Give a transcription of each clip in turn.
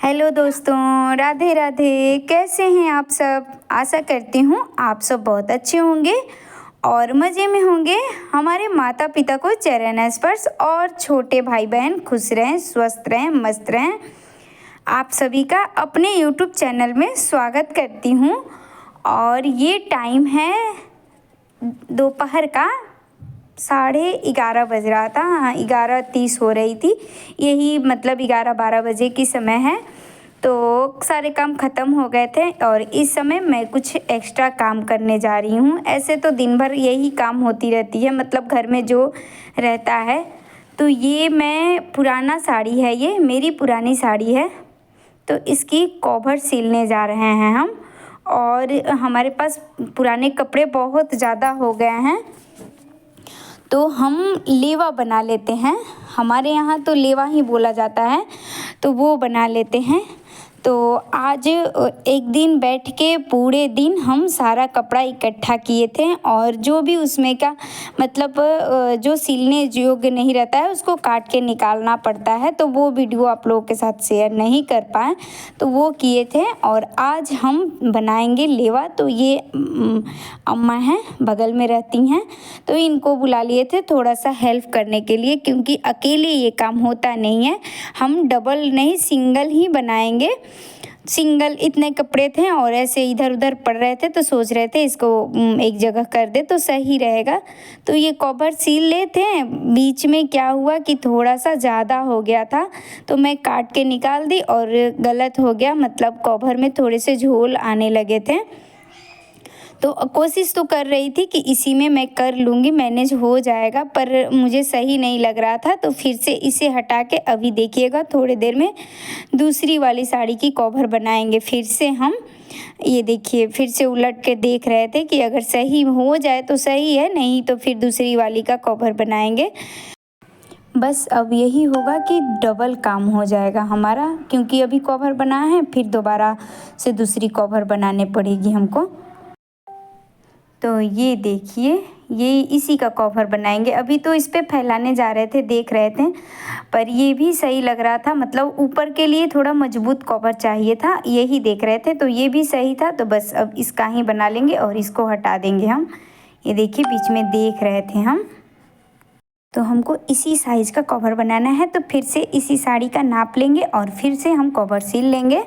Hello दोस्तों, राधे राधे। कैसे हैं आप सब? आशा करती हूँ आप सब बहुत अच्छे होंगे और मज़े में होंगे। हमारे माता पिता को चरण स्पर्श और छोटे भाई बहन खुश रहें, स्वस्थ रहें, मस्त रहें। आप सभी का अपने यूट्यूब चैनल में स्वागत करती हूँ। और ये टाइम है दोपहर का 11:30 बज रहा था। हाँ, 11:30 हो रही थी। यही मतलब 11-12 बजे की समय है। तो सारे काम ख़त्म हो गए थे और इस समय मैं कुछ एक्स्ट्रा काम करने जा रही हूँ। ऐसे तो दिन भर यही काम होती रहती है, मतलब घर में जो रहता है। तो ये मैं पुराना साड़ी है, ये मेरी पुरानी साड़ी है, तो इसकी कवर सिलने जा रहे हैं हम। और हमारे पास पुराने कपड़े बहुत ज़्यादा हो गए हैं, तो हम लेवा बना लेते हैं। हमारे यहाँ तो लेवा ही बोला जाता है, तो वो बना लेते हैं। तो आज एक दिन बैठ के पूरे दिन हम सारा कपड़ा इकट्ठा किए थे और जो भी उसमें का मतलब जो सिलने योग्य नहीं रहता है उसको काट के निकालना पड़ता है। तो वो वीडियो आप लोगों के साथ शेयर नहीं कर पाए, तो वो किए थे। और आज हम बनाएंगे लेवा। तो ये अम्मा हैं, बगल में रहती हैं, तो इनको बुला लिए थे थोड़ा सा हेल्प करने के लिए, क्योंकि अकेले ये काम होता नहीं है। हम डबल नहीं, सिंगल ही बनाएंगे। सिंगल इतने कपड़े थे और ऐसे इधर उधर पड़ रहे थे, तो सोच रहे थे इसको एक जगह कर दे तो सही रहेगा। तो ये कवर सील लेते हैं। बीच में क्या हुआ कि थोड़ा सा ज़्यादा हो गया था, तो मैं काट के निकाल दी और गलत हो गया, मतलब कवर में थोड़े से झोल आने लगे थे। तो कोशिश तो कर रही थी कि इसी में मैं कर लूँगी, मैनेज हो जाएगा, पर मुझे सही नहीं लग रहा था। तो फिर से इसे हटा के अभी देखिएगा थोड़ी देर में दूसरी वाली साड़ी की कवर बनाएंगे फिर से हम। ये देखिए, फिर से उलट के देख रहे थे कि अगर सही हो जाए तो सही है, नहीं तो फिर दूसरी वाली का कवर बनाएंगे। बस अब यही होगा कि डबल काम हो जाएगा हमारा, क्योंकि अभी कवर बना है, फिर दोबारा से दूसरी कवर बनाने पड़ेगी हमको। तो ये देखिए, ये इसी का कवर बनाएंगे। अभी तो इस पे फैलाने जा रहे थे, देख रहे थे, पर ये भी सही लग रहा था। मतलब ऊपर के लिए थोड़ा मजबूत कवर चाहिए था, यही देख रहे थे, तो ये भी सही था। तो बस अब इसका ही बना लेंगे और इसको हटा देंगे हम। ये देखिए, बीच में देख रहे थे हम। तो हमको इसी साइज़ का कवर बनाना है, तो फिर से इसी साड़ी का नाप लेंगे और फिर से हम कवर सिल लेंगे।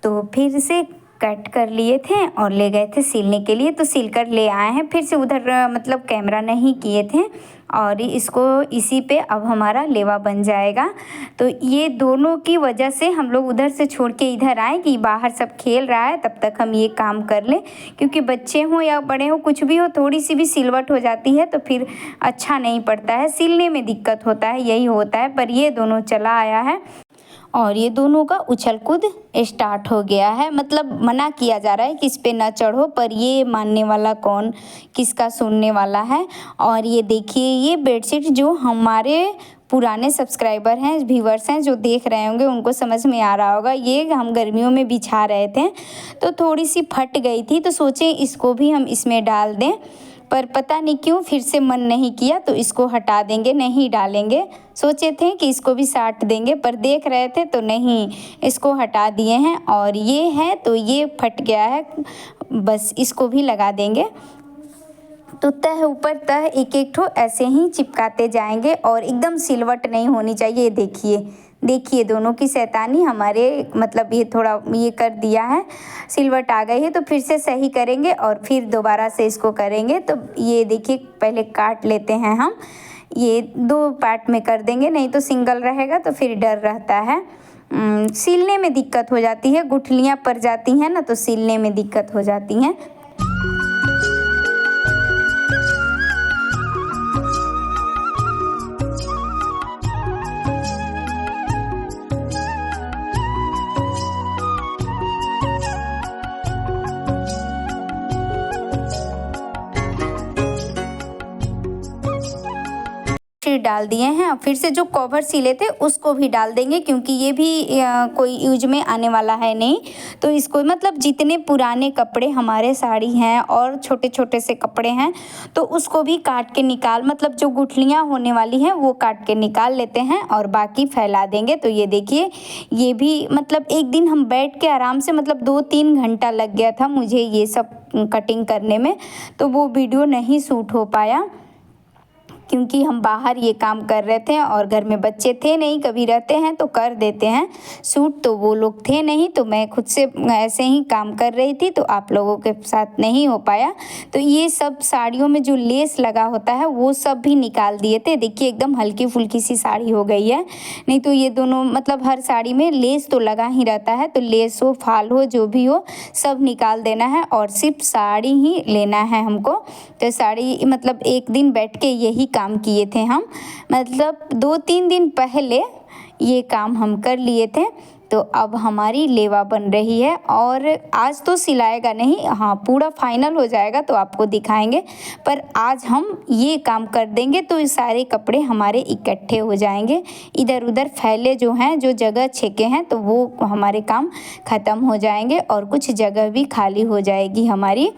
तो फिर से कट कर लिए थे और ले गए थे सिलने के लिए, तो सिल कर ले आए हैं। फिर से उधर मतलब कैमरा नहीं किए थे और इसको इसी पे अब हमारा लेवा बन जाएगा। तो ये दोनों की वजह से हम लोग उधर से छोड़ के इधर आए कि बाहर सब खेल रहा है, तब तक हम ये काम कर लें। क्योंकि बच्चे हों या बड़े हों, कुछ भी हो, थोड़ी सी भी सिलवट हो जाती है तो फिर अच्छा नहीं पड़ता है, सिलने में दिक्कत होता है, यही होता है। पर ये दोनों चला आया है और ये दोनों का उछल कूद स्टार्ट हो गया है। मतलब मना किया जा रहा है कि इस पे ना चढ़ो, पर ये मानने वाला कौन, किसका सुनने वाला है। और ये देखिए, ये बेडशीट जो हमारे पुराने सब्सक्राइबर हैं, व्यूवर्स हैं, जो देख रहे होंगे उनको समझ में आ रहा होगा। ये हम गर्मियों में बिछा रहे थे, तो थोड़ी सी फट गई थी, तो सोचे इसको भी हम इसमें डाल दें, पर पता नहीं क्यों फिर से मन नहीं किया, तो इसको हटा देंगे, नहीं डालेंगे। सोचे थे कि इसको भी साट देंगे, पर देख रहे थे तो नहीं, इसको हटा दिए हैं। और ये है तो ये फट गया है, बस इसको भी लगा देंगे। तो तह ऊपर तह एक एक ठो ऐसे ही चिपकाते जाएंगे और एकदम सिलवट नहीं होनी चाहिए। देखिए दोनों की शैतानी हमारे, मतलब ये थोड़ा ये कर दिया है, सिलवट आ गई है, तो फिर से सही करेंगे और फिर दोबारा से इसको करेंगे। तो ये देखिए, पहले काट लेते हैं हम, ये 2 पार्ट में कर देंगे, नहीं तो सिंगल रहेगा तो फिर डर रहता है, सिलने में दिक्कत हो जाती है, गुठलियाँ पड़ जाती हैं ना, तो सिलने में दिक्कत हो जाती हैं। बेडशीट डाल दिए हैं। फिर से जो कवर सिले थे उसको भी डाल देंगे, क्योंकि ये भी कोई यूज में आने वाला है नहीं। तो इसको मतलब जितने पुराने कपड़े हमारे साड़ी हैं और छोटे छोटे से कपड़े हैं तो उसको भी काट के निकाल, मतलब जो गुठलियाँ होने वाली हैं वो काट के निकाल लेते हैं और बाकी फैला देंगे। तो ये देखिए, ये भी मतलब एक दिन हम बैठ के आराम से मतलब 2-3 घंटा लग गया था मुझे ये सब कटिंग करने में। तो वो वीडियो नहीं शूट हो पाया क्योंकि हम बाहर ये काम कर रहे थे और घर में बच्चे थे नहीं, कभी रहते हैं तो कर देते हैं शूट, तो वो लोग थे नहीं, तो मैं खुद से ऐसे ही काम कर रही थी, तो आप लोगों के साथ नहीं हो पाया। तो ये सब साड़ियों में जो लेस लगा होता है वो सब भी निकाल दिए थे। देखिए एकदम हल्की फुल्की सी साड़ी हो गई है, नहीं तो ये दोनों मतलब हर साड़ी में लेस तो लगा ही रहता है, तो लेस हो फाल हो जो भी हो सब निकाल देना है और सिर्फ साड़ी ही लेना है हमको। तो साड़ी मतलब एक दिन बैठ के यही काम किए थे हम, मतलब 2-3 दिन पहले ये काम हम कर लिए थे। तो अब हमारी लेवा बन रही है और आज तो सिलाएगा नहीं, हाँ पूरा फाइनल हो जाएगा तो आपको दिखाएंगे, पर आज हम ये काम कर देंगे तो ये सारे कपड़े हमारे इकट्ठे हो जाएंगे। इधर उधर फैले जो हैं, जो जगह छेके हैं, तो वो हमारे काम ख़त्म हो जाएंगे और कुछ जगह भी खाली हो जाएगी हमारी।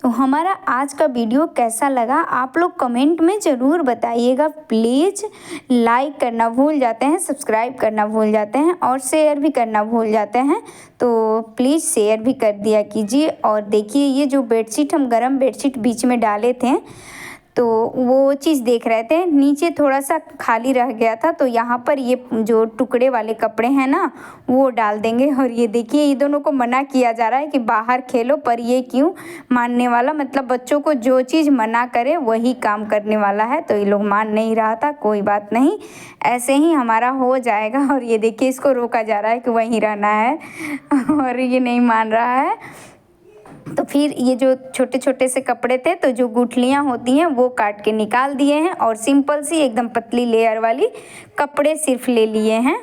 तो हमारा आज का वीडियो कैसा लगा आप लोग कमेंट में ज़रूर बताइएगा। प्लीज़ लाइक करना भूल जाते हैं, सब्सक्राइब करना भूल जाते हैं और शेयर भी करना भूल जाते हैं, तो प्लीज़ शेयर भी कर दिया कीजिए। और देखिए ये जो बेडशीट हम गरम बेडशीट बीच में डाले थे तो वो चीज़ देख रहे थे, नीचे थोड़ा सा खाली रह गया था, तो यहाँ पर ये जो टुकड़े वाले कपड़े हैं ना वो डाल देंगे। और ये देखिए ये दोनों को मना किया जा रहा है कि बाहर खेलो, पर ये क्यों मानने वाला, मतलब बच्चों को जो चीज़ मना करे वही काम करने वाला है, तो ये लोग मान नहीं रहा था। कोई बात नहीं, ऐसे ही हमारा हो जाएगा। और ये देखिए इसको रोका जा रहा है कि वहीं रहना है और ये नहीं मान रहा है। तो फिर ये जो छोटे छोटे से कपड़े थे तो जो गुठलियाँ होती हैं वो काट के निकाल दिए हैं और सिंपल सी एकदम पतली लेयर वाली कपड़े सिर्फ ले लिए हैं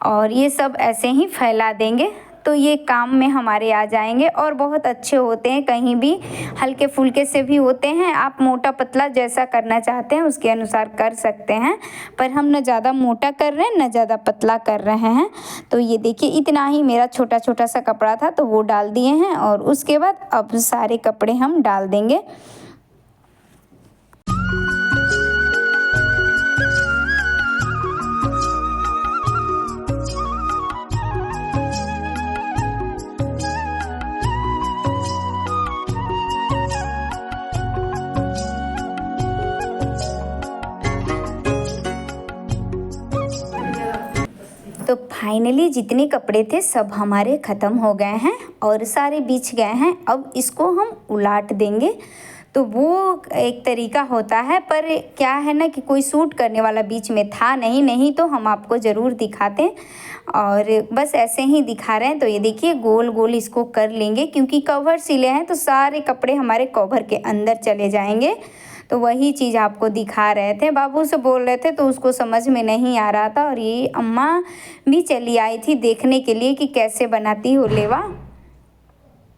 और ये सब ऐसे ही फैला देंगे। तो ये काम में हमारे आ जाएंगे और बहुत अच्छे होते हैं, कहीं भी हल्के फुल्के से भी होते हैं। आप मोटा पतला जैसा करना चाहते हैं उसके अनुसार कर सकते हैं, पर हम न ज़्यादा मोटा कर रहे हैं न ज़्यादा पतला कर रहे हैं। तो ये देखिए इतना ही मेरा छोटा छोटा सा कपड़ा था तो वो डाल दिए हैं और उसके बाद अब सारे कपड़े हम डाल देंगे। तो फाइनली जितने कपड़े थे सब हमारे ख़त्म हो गए हैं और सारे बिछ गए हैं। अब इसको हम उलाट देंगे। तो वो एक तरीका होता है, पर क्या है ना कि कोई सूट करने वाला बीच में था नहीं तो हम आपको ज़रूर दिखाते और बस ऐसे ही दिखा रहे हैं। तो ये देखिए गोल गोल इसको कर लेंगे, क्योंकि कवर सिले हैं तो सारे कपड़े हमारे कवर के अंदर चले जाएंगे। तो वही चीज़ आपको दिखा रहे थे, बाबू से बोल रहे थे तो उसको समझ में नहीं आ रहा था। और ये अम्मा भी चली आई थी देखने के लिए कि कैसे बनाती हो लेवा,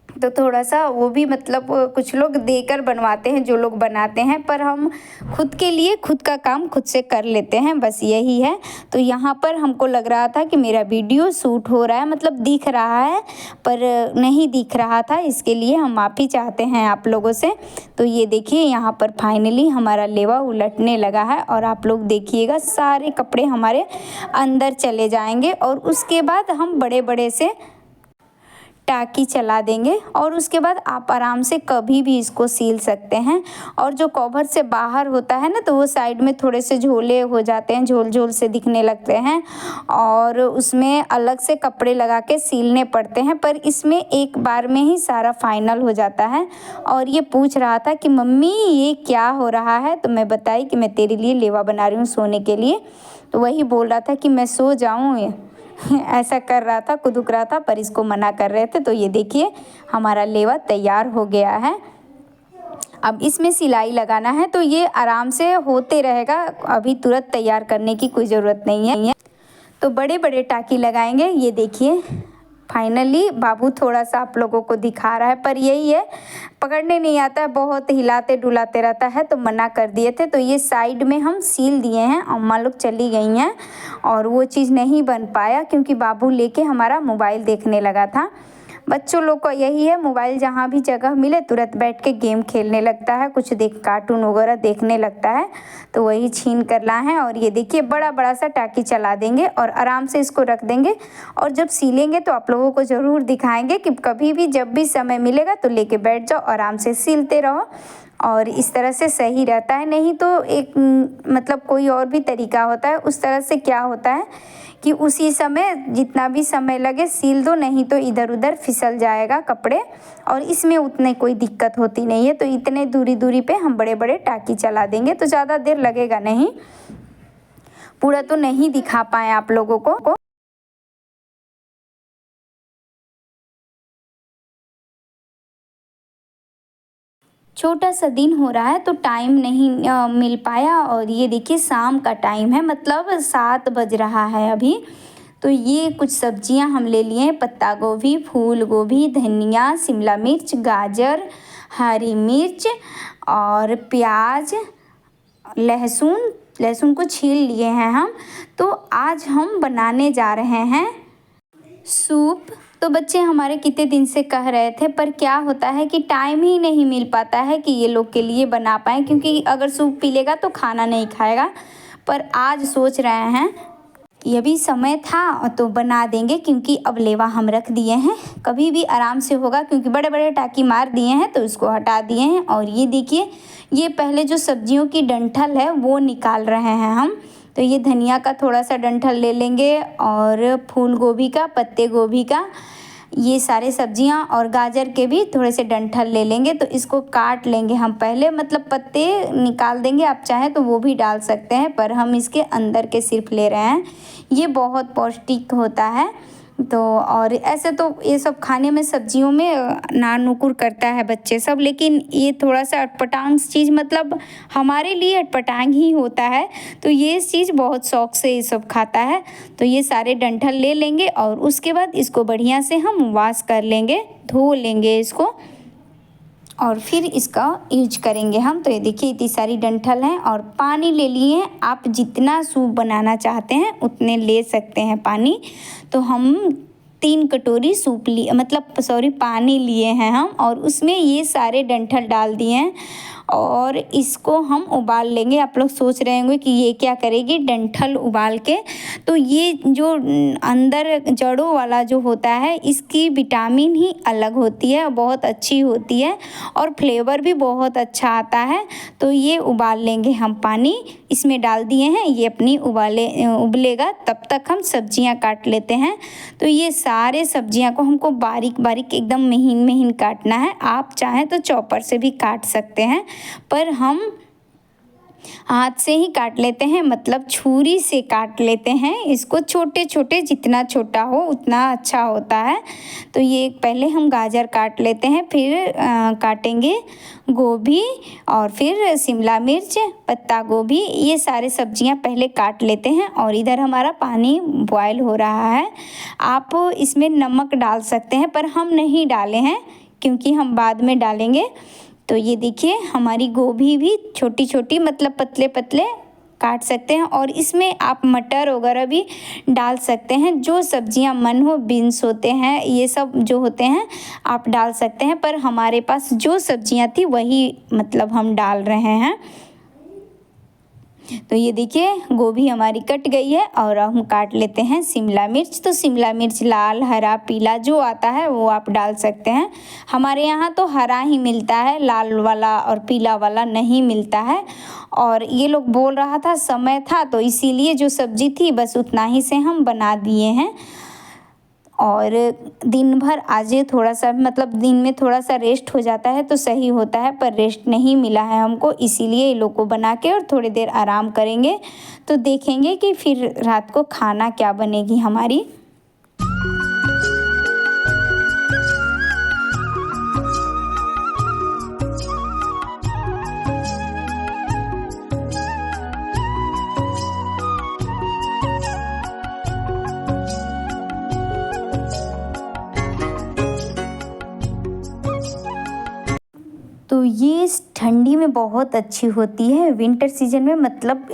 तो थोड़ा सा वो भी मतलब कुछ लोग देकर बनवाते हैं जो लोग बनाते हैं, पर हम खुद के लिए खुद का काम खुद से कर लेते हैं, बस यही है। तो यहाँ पर हमको लग रहा था कि मेरा वीडियो शूट हो रहा है, मतलब दिख रहा है पर नहीं दिख रहा था, इसके लिए हम माफ़ी चाहते हैं आप लोगों से। तो ये देखिए यहाँ पर फाइनली हमारा लेवा उलटने लगा है और आप लोग देखिएगा सारे कपड़े हमारे अंदर चले जाएंगे और उसके बाद हम बड़े बड़े से टाकी चला देंगे और उसके बाद आप आराम से कभी भी इसको सील सकते हैं। और जो कवर से बाहर होता है ना तो वो साइड में थोड़े से झोले हो जाते हैं, झोल झोल से दिखने लगते हैं और उसमें अलग से कपड़े लगा के सीलने पड़ते हैं, पर इसमें एक बार में ही सारा फाइनल हो जाता है। और ये पूछ रहा था कि मम्मी ये क्या हो रहा है, तो मैं बताई कि मैं तेरे लिए लेवा बना रही हूँ सोने के लिए। तो वही बोल रहा था कि मैं सो जाऊँ ऐसा कर रहा था, कुदुक रहा था, पर इसको मना कर रहे थे। तो ये देखिए हमारा लेवा तैयार हो गया है। अब इसमें सिलाई लगाना है तो ये आराम से होते रहेगा, अभी तुरंत तैयार करने की कोई ज़रूरत नहीं है। तो बड़े बड़े टाकी लगाएंगे, ये देखिए फाइनली बाबू थोड़ा सा आप लोगों को दिखा रहा है, पर यही है पकड़ने नहीं आता है, बहुत हिलाते डुलाते रहता है, तो मना कर दिए थे। तो ये साइड में हम सील दिए हैं, अम्मा लोग चली गई हैं और वो चीज़ नहीं बन पाया क्योंकि बाबू लेके हमारा मोबाइल देखने लगा था। बच्चों लोग को यही है, मोबाइल जहाँ भी जगह मिले तुरंत बैठ के गेम खेलने लगता है, कुछ कार्टून वगैरह देखने लगता है, तो वही छीन कर लाए हैं। और ये देखिए बड़ा बड़ा सा टाकी चला देंगे और आराम से इसको रख देंगे, और जब सीलेंगे तो आप लोगों को ज़रूर दिखाएंगे कि कभी भी जब भी समय मिलेगा तो लेके बैठ जाओ, आराम से सीलते रहो, और इस तरह से सही रहता है। नहीं तो एक मतलब कोई और भी तरीका होता है, उस तरह से क्या होता है कि उसी समय जितना भी समय लगे सील दो, नहीं तो इधर उधर फिसल जाएगा कपड़े, और इसमें उतने कोई दिक्कत होती नहीं है। तो इतने दूरी दूरी पे हम बड़े बड़े टाँकी चला देंगे तो ज़्यादा देर लगेगा नहीं। पूरा तो नहीं दिखा पाए आप लोगों को। छोटा सा दिन हो रहा है तो टाइम नहीं मिल पाया, और ये देखिए शाम का टाइम है, मतलब 7 बज रहा है अभी। तो ये कुछ सब्जियां हम ले लिए हैं, पत्ता गोभी, फूल गोभी, धनिया, शिमला मिर्च, गाजर, हरी मिर्च और प्याज, लहसुन को छील लिए हैं हम। तो आज हम बनाने जा रहे हैं सूप। तो बच्चे हमारे कितने दिन से कह रहे थे, पर क्या होता है कि टाइम ही नहीं मिल पाता है कि ये लोग के लिए बना पाएँ, क्योंकि अगर सूप पी लेगा तो खाना नहीं खाएगा। पर आज सोच रहे हैं ये भी समय था तो बना देंगे, क्योंकि अब लेवा हम रख दिए हैं, कभी भी आराम से होगा, क्योंकि बड़े बड़े टाँकी मार दिए हैं तो इसको हटा दिए हैं। और ये देखिए ये पहले जो सब्जियों की डंठल है वो निकाल रहे हैं हम। तो ये धनिया का थोड़ा सा डंठल ले लेंगे, और फूल गोभी का, पत्ते गोभी का, ये सारे सब्जियां, और गाजर के भी थोड़े से डंठल ले लेंगे। तो इसको काट लेंगे हम पहले, मतलब पत्ते निकाल देंगे, आप चाहें तो वो भी डाल सकते हैं, पर हम इसके अंदर के सिर्फ ले रहे हैं। ये बहुत पौष्टिक होता है। तो और ऐसे तो ये सब खाने में सब्जियों में ना नुकुर करता है बच्चे सब, लेकिन ये थोड़ा सा अटपटांग चीज़, मतलब हमारे लिए अटपटांग ही होता है। तो ये चीज़ बहुत शौक से ये सब खाता है। तो ये सारे डंठल ले लेंगे और उसके बाद इसको बढ़िया से हम वॉश कर लेंगे, धो लेंगे इसको, और फिर इसका यूज करेंगे हम। तो ये देखिए इतनी सारी डंठल हैं, और पानी ले लिए हैं। आप जितना सूप बनाना चाहते हैं उतने ले सकते हैं पानी। तो हम 3 कटोरी सूप लिए, मतलब पानी लिए हैं हम, और उसमें ये सारे डंठल डाल दिए हैं, और इसको हम उबाल लेंगे। आप लोग सोच रहे होंगे कि ये क्या करेगी डंठल उबाल के। तो ये जो अंदर जड़ों वाला जो होता है, इसकी विटामिन ही अलग होती है, बहुत अच्छी होती है, और फ्लेवर भी बहुत अच्छा आता है। तो ये उबाल लेंगे हम, पानी इसमें डाल दिए हैं, ये अपनी उबलेगा, तब तक हम सब्जियां काट लेते हैं। तो ये सारे सब्जियां को हमको बारीक बारीक एकदम महीन महीन काटना है। आप चाहें तो चॉपर से भी काट सकते हैं, पर हम हाथ से ही काट लेते हैं, मतलब छुरी से काट लेते हैं इसको, छोटे छोटे, जितना छोटा हो उतना अच्छा होता है। तो ये पहले हम गाजर काट लेते हैं, फिर काटेंगे गोभी, और फिर शिमला मिर्च, पत्ता गोभी, ये सारे सब्जियां पहले काट लेते हैं। और इधर हमारा पानी बॉयल हो रहा है। आप इसमें नमक डाल सकते हैं, पर हम नहीं डाले हैं क्योंकि हम बाद में डालेंगे। तो ये देखिए हमारी गोभी भी छोटी छोटी, मतलब पतले पतले काट सकते हैं, और इसमें आप मटर वगैरह भी डाल सकते हैं, जो सब्जियां मन हो, बीन्स होते हैं, ये सब जो होते हैं आप डाल सकते हैं। पर हमारे पास जो सब्जियां थी वही मतलब हम डाल रहे हैं। तो ये देखिए गोभी हमारी कट गई है, और हम काट लेते हैं शिमला मिर्च। तो शिमला मिर्च लाल, हरा, पीला जो आता है वो आप डाल सकते हैं। हमारे यहाँ तो हरा ही मिलता है, लाल वाला और पीला वाला नहीं मिलता है। और ये लोग बोल रहा था समय था, तो इसीलिए जो सब्जी थी बस उतना ही से हम बना दिए हैं। और दिन भर आज ये थोड़ा सा, मतलब दिन में थोड़ा सा रेस्ट हो जाता है तो सही होता है, पर रेस्ट नहीं मिला है हमको, इसीलिए ये लोग को बना के और थोड़ी देर आराम करेंगे। तो देखेंगे कि फिर रात को खाना क्या बनेगी हमारी। में बहुत अच्छी होती है। विंटर सीजन में मतलब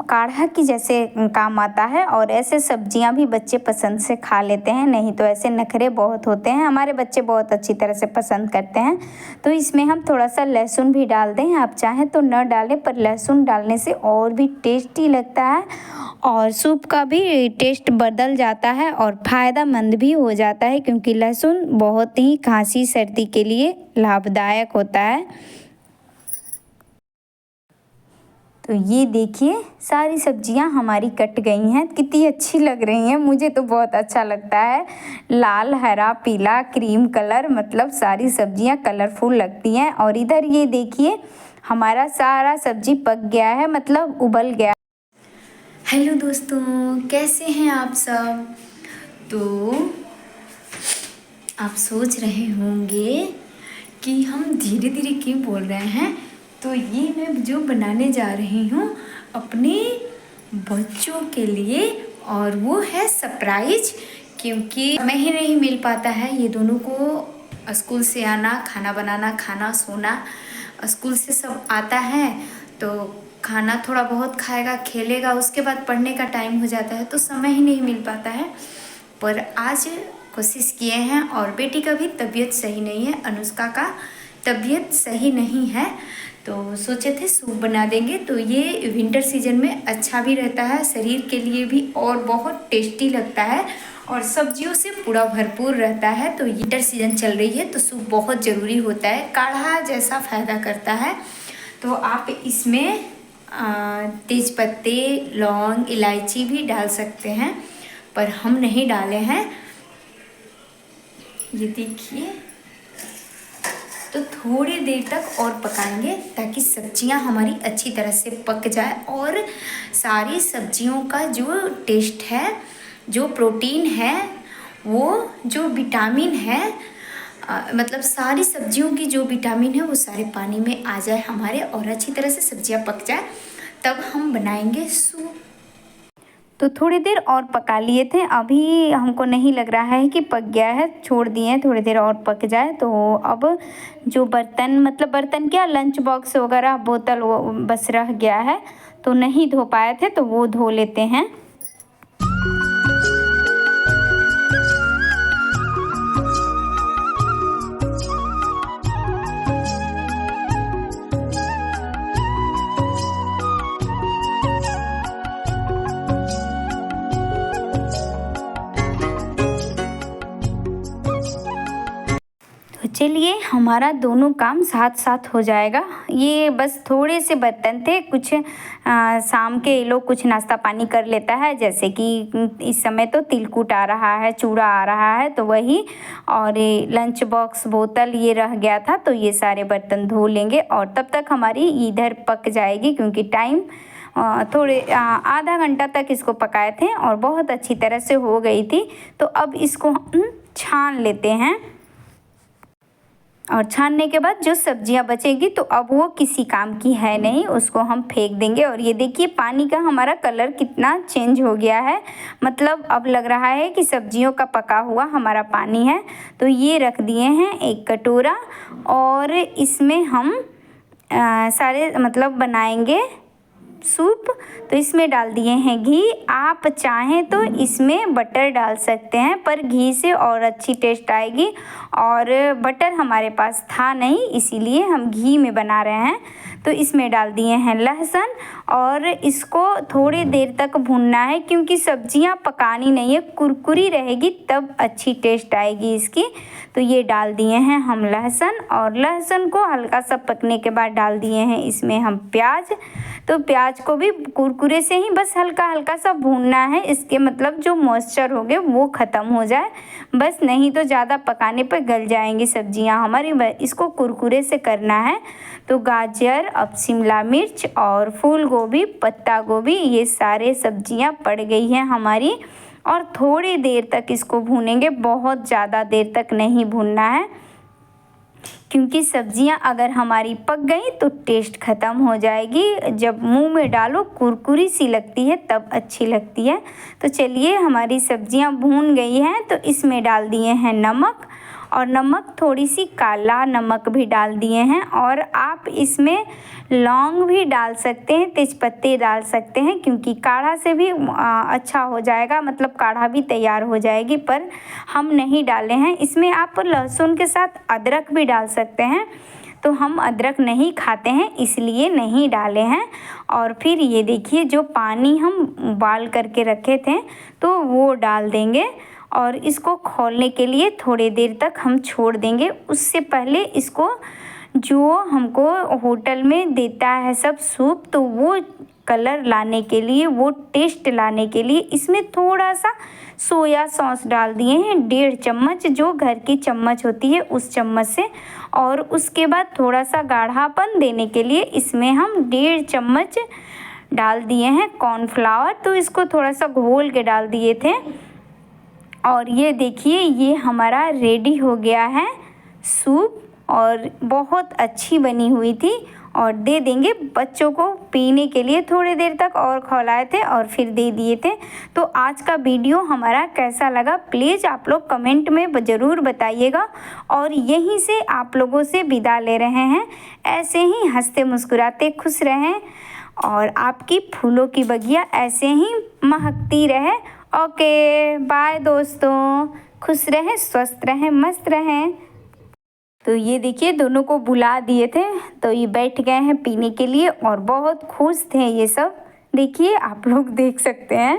काढ़ा की जैसे काम आता है और ऐसे सब्जियां भी बच्चे पसंद से खा लेते हैं, नहीं तो ऐसे नखरे बहुत होते हैं। हमारे बच्चे बहुत अच्छी तरह से पसंद करते हैं। तो इसमें हम थोड़ा सा लहसुन भी डाल दें, आप चाहें तो न डालें, पर लहसुन डालने से और भी टेस्टी लगता है और सूप का भी टेस्ट बदल जाता है और फ़ायदेमंद भी हो जाता है, क्योंकि लहसुन बहुत ही खांसी सर्दी के लिए लाभदायक होता है। तो ये देखिए सारी सब्जियां हमारी कट गई हैं, कितनी अच्छी लग रही हैं, मुझे तो बहुत अच्छा लगता है। लाल, हरा, पीला, क्रीम कलर, मतलब सारी सब्जियां कलरफुल लगती हैं। और इधर ये देखिए हमारा सारा सब्जी पक गया है, मतलब उबल गया। हेलो दोस्तों, कैसे हैं आप सब? तो आप सोच रहे होंगे कि हम धीरे धीरे क्यों बोल रहे हैं। तो ये मैं जो बनाने जा रही हूँ अपने बच्चों के लिए, और वो है सरप्राइज, क्योंकि समय ही नहीं मिल पाता है ये दोनों को स्कूल से आना, खाना बनाना, खाना सोना। स्कूल से सब आता है तो खाना थोड़ा बहुत खाएगा, खेलेगा, उसके बाद पढ़ने का टाइम हो जाता है, तो समय ही नहीं मिल पाता है। पर आज कोशिश किए हैं, और बेटी का भी तबीयत सही नहीं है, अनुष्का का तबीयत सही नहीं है, तो सोचे थे सूप बना देंगे। तो ये विंटर सीजन में अच्छा भी रहता है शरीर के लिए भी, और बहुत टेस्टी लगता है और सब्जियों से पूरा भरपूर रहता है। तो विंटर सीजन चल रही है तो सूप बहुत ज़रूरी होता है, काढ़ा जैसा फ़ायदा करता है। तो आप इसमें तेज पत्ते, लौंग, इलायची भी डाल सकते हैं, पर हम नहीं डाले हैं। ये देखिए, तो थोड़ी देर तक और पकाएंगे ताकि सब्जियां हमारी अच्छी तरह से पक जाए और सारी सब्जियों का जो टेस्ट है, जो प्रोटीन है, वो जो विटामिन है, मतलब सारी सब्जियों की जो विटामिन है वो सारे पानी में आ जाए हमारे, और अच्छी तरह से सब्जियां पक जाए, तब हम बनाएंगे सूप। तो थोड़ी देर और पका लिए थे, अभी हमको नहीं लग रहा है कि पक गया है, छोड़ दिए हैं थोड़ी देर और पक जाए। तो अब जो बर्तन, मतलब बर्तन क्या, लंच बॉक्स वगैरह, बोतल, वो बस रह गया है, तो नहीं धो पाए थे, तो वो धो लेते हैं। चलिए, हमारा दोनों काम साथ साथ हो जाएगा। ये बस थोड़े से बर्तन थे, कुछ शाम के ये लोग कुछ नाश्ता पानी कर लेता है, जैसे कि इस समय तो तिलकुट आ रहा है, चूड़ा आ रहा है, तो वही, और ये लंच बॉक्स, बोतल ये रह गया था, तो ये सारे बर्तन धो लेंगे और तब तक हमारी इधर पक जाएगी, क्योंकि टाइम थोड़े आधा घंटा तक इसको पकाए थे और बहुत अच्छी तरह से हो गई थी। तो अब इसको हम छान लेते हैं, और छानने के बाद जो सब्जियां बचेगी तो अब वो किसी काम की है नहीं, उसको हम फेंक देंगे। और ये देखिए पानी का हमारा कलर कितना चेंज हो गया है, मतलब अब लग रहा है कि सब्जियों का पका हुआ हमारा पानी है। तो ये रख दिए हैं एक कटोरा, और इसमें हम सारे मतलब बनाएंगे सूप। तो इसमें डाल दिए हैं घी, आप चाहें तो इसमें बटर डाल सकते हैं, पर घी से और अच्छी टेस्ट आएगी, और बटर हमारे पास था नहीं, इसीलिए हम घी में बना रहे हैं। तो इसमें डाल दिए हैं लहसुन, और इसको थोड़ी देर तक भूनना है, क्योंकि सब्जियां पकानी नहीं है, कुरकुरी रहेगी तब अच्छी टेस्ट आएगी इसकी। तो ये डाल दिए हैं हम लहसुन, और लहसुन को हल्का सा पकने के बाद डाल दिए हैं इसमें हम प्याज। तो प्याज को भी कुरकुरे से ही बस हल्का हल्का सा भूनना है, इसके मतलब जो मॉइस्चर हो गए वो ख़त्म हो जाए बस, नहीं तो ज़्यादा पकाने पर गल जाएंगी सब्जियां हमारी, इसको कुरकुरे से करना है। तो गाजर, अब शिमला मिर्च और फूल गोभी, पत्ता गोभी, ये सारे सब्जियां पड़ गई हैं हमारी, और थोड़ी देर तक इसको भूनेंगे, बहुत ज़्यादा देर तक नहीं भूनना है, क्योंकि सब्जियां अगर हमारी पक गई तो टेस्ट ख़त्म हो जाएगी, जब मुंह में डालो कुरकुरी सी लगती है तब अच्छी लगती है। तो चलिए, हमारी सब्जियां भून गई हैं, तो इसमें डाल दिए हैं नमक, और नमक, थोड़ी सी काला नमक भी डाल दिए हैं। और आप इसमें लौंग भी डाल सकते हैं, तेज़पत्ते डाल सकते हैं, क्योंकि काढ़ा से भी अच्छा हो जाएगा, मतलब काढ़ा भी तैयार हो जाएगी। पर हम नहीं डाले हैं इसमें। आप लहसुन के साथ अदरक भी डाल सकते हैं, तो हम अदरक नहीं खाते हैं इसलिए नहीं डाले हैं। और फिर ये देखिए, जो पानी हम उबाल करके रखे थे तो वो डाल देंगे और इसको खौलने के लिए थोड़ी देर तक हम छोड़ देंगे। उससे पहले इसको, जो हमको होटल में देता है सब सूप, तो वो कलर लाने के लिए, वो टेस्ट लाने के लिए इसमें थोड़ा सा सोया सॉस डाल दिए हैं, 1.5 चम्मच, जो घर की चम्मच होती है उस चम्मच से। और उसके बाद थोड़ा सा गाढ़ापन देने के लिए इसमें हम 1.5 चम्मच डाल दिए हैं कॉर्नफ्लावर, तो इसको थोड़ा सा घोल के डाल दिए थे। और ये देखिए, ये हमारा रेडी हो गया है सूप, और बहुत अच्छी बनी हुई थी। और दे देंगे बच्चों को पीने के लिए, थोड़ी देर तक और खौलाए थे और फिर दे दिए थे। तो आज का वीडियो हमारा कैसा लगा प्लीज़ आप लोग कमेंट में ज़रूर बताइएगा। और यहीं से आप लोगों से विदा ले रहे हैं। ऐसे ही हंसते मुस्कुराते खुश रहें और आपकी फूलों की बगिया ऐसे ही महकती रहे। ओके बाय दोस्तों, खुश रहें, स्वस्थ रहें, मस्त रहें। तो ये देखिए, दोनों को बुला दिए थे तो ये बैठ गए हैं पीने के लिए और बहुत खुश थे ये सब। देखिए, आप लोग देख सकते हैं।